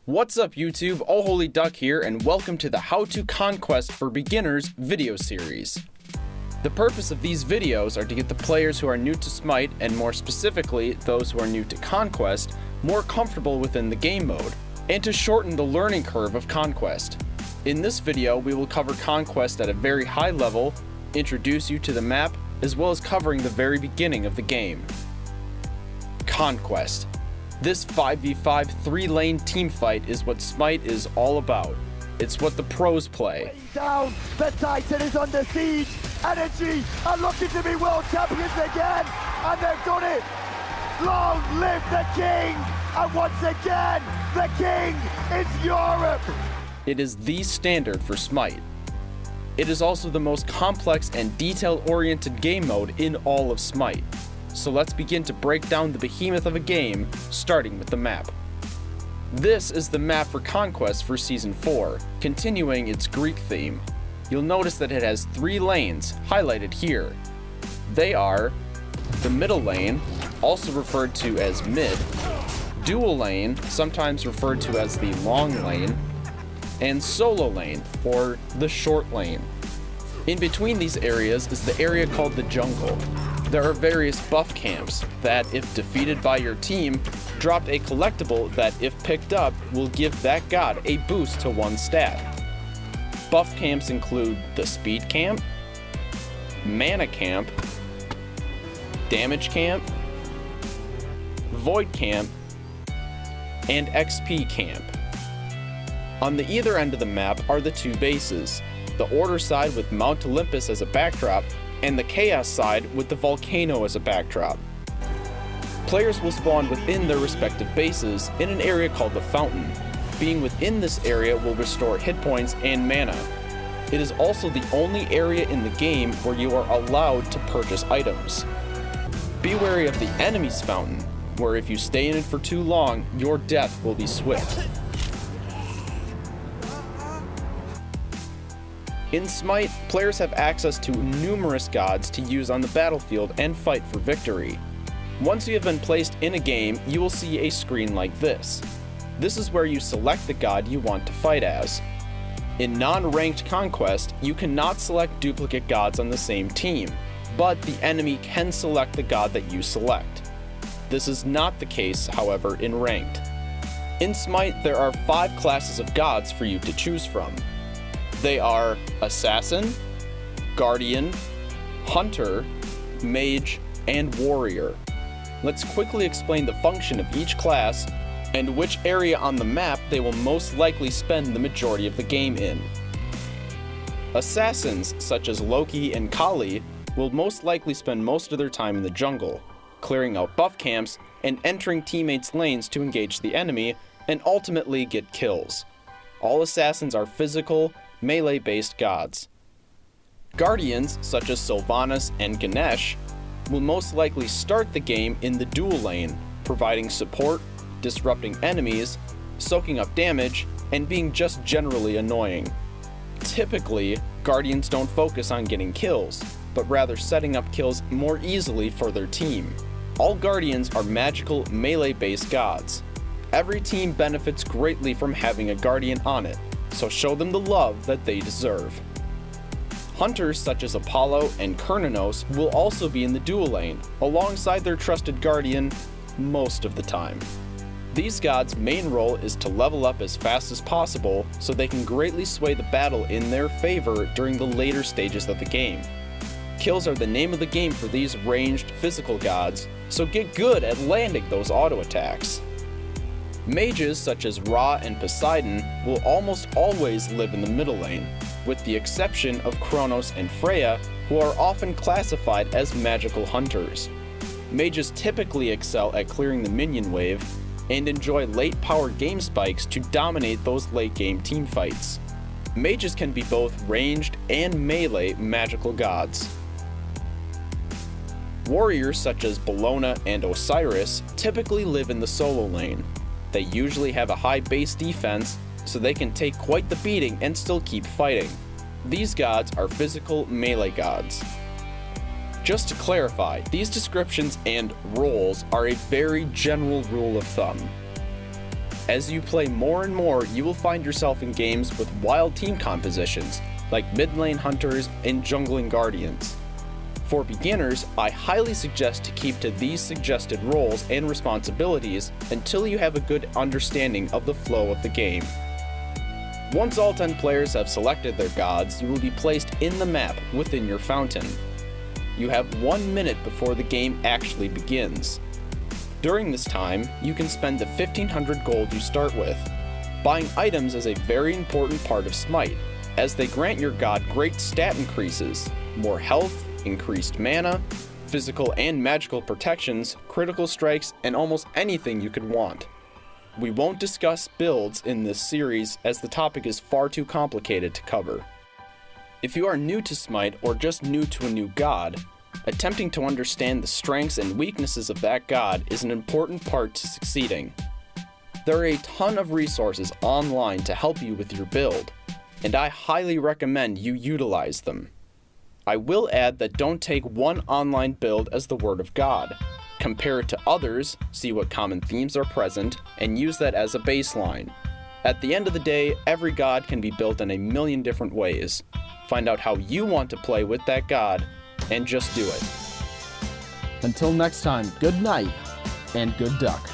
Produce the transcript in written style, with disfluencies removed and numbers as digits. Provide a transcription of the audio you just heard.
What's up YouTube, OhHolyDuck here, and welcome to the How to Conquest for Beginners video series. The purpose of these videos are to get the players who are new to Smite, and more specifically, those who are new to Conquest, more comfortable within the game mode, and to shorten the learning curve of Conquest. In this video, we will cover Conquest at a very high level, introduce you to the map, as well as covering the very beginning of the game. Conquest. This 5v5 3-lane teamfight is what Smite is all about. It's what the pros play. Down, the Titan is under siege. Energy are looking to be world champions again, and they've done it. Long live the king, and once again, the king is Europe. It is the standard for Smite. It is also the most complex and detail-oriented game mode in all of Smite. So let's begin to break down the behemoth of a game, starting with the map. This is the map for Conquest for Season 4, continuing its Greek theme. You'll notice that it has 3 lanes, highlighted here. They are the middle lane, also referred to as mid, dual lane, sometimes referred to as the long lane, and solo lane, or the short lane. In between these areas is the area called the jungle. There are various buff camps that, if defeated by your team, drop a collectible that, if picked up, will give that god a boost to 1 stat. Buff camps include the speed camp, mana camp, damage camp, void camp, and XP camp. On the either end of the map are the 2 bases, the Order side with Mount Olympus as a backdrop, and the Chaos side with the volcano as a backdrop. Players will spawn within their respective bases in an area called the Fountain. Being within this area will restore hit points and mana. It is also the only area in the game where you are allowed to purchase items. Be wary of the enemy's fountain, where if you stay in it for too long, your death will be swift. In Smite, players have access to numerous gods to use on the battlefield and fight for victory. Once you have been placed in a game, you will see a screen like this. This is where you select the god you want to fight as. In non-ranked Conquest, you cannot select duplicate gods on the same team, but the enemy can select the god that you select. This is not the case, however, in ranked. In Smite, there are 5 classes of gods for you to choose from. They are Assassin, Guardian, Hunter, Mage, and Warrior. Let's quickly explain the function of each class and which area on the map they will most likely spend the majority of the game in. Assassins, such as Loki and Kali, will most likely spend most of their time in the jungle, clearing out buff camps and entering teammates' lanes to engage the enemy and ultimately get kills. All assassins are physical, melee-based gods. Guardians, such as Sylvanas and Ganesh, will most likely start the game in the dual lane, providing support, disrupting enemies, soaking up damage, and being just generally annoying. Typically, Guardians don't focus on getting kills, but rather setting up kills more easily for their team. All Guardians are magical, melee-based gods. Every team benefits greatly from having a Guardian on it, so show them the love that they deserve. Hunters such as Apollo and Kernanos will also be in the dual lane, alongside their trusted Guardian most of the time. These gods' main role is to level up as fast as possible so they can greatly sway the battle in their favor during the later stages of the game. Kills are the name of the game for these ranged physical gods, so get good at landing those auto attacks. Mages such as Ra and Poseidon will almost always live in the middle lane, with the exception of Kronos and Freya, who are often classified as magical hunters. Mages typically excel at clearing the minion wave and enjoy late power game spikes to dominate those late game teamfights. Mages can be both ranged and melee magical gods. Warriors such as Bellona and Osiris typically live in the solo lane. They usually have a high base defense, so they can take quite the beating and still keep fighting. These gods are physical melee gods. Just to clarify, these descriptions and roles are a very general rule of thumb. As you play more and more, you will find yourself in games with wild team compositions, like mid lane hunters and jungling guardians. For beginners, I highly suggest to keep to these suggested roles and responsibilities until you have a good understanding of the flow of the game. Once all 10 players have selected their gods, you will be placed in the map within your fountain. You have 1 minute before the game actually begins. During this time, you can spend the 1500 gold you start with. Buying items is a very important part of Smite, as they grant your god great stat increases, more health, increased mana, physical and magical protections, critical strikes, and almost anything you could want. We won't discuss builds in this series as the topic is far too complicated to cover. If you are new to Smite or just new to a new god, attempting to understand the strengths and weaknesses of that god is an important part to succeeding. There are a ton of resources online to help you with your build, and I highly recommend you utilize them. I will add that don't take one online build as the word of God. Compare it to others, see what common themes are present, and use that as a baseline. At the end of the day, every god can be built in a million different ways. Find out how you want to play with that god, and just do it. Until next time, good night and good duck.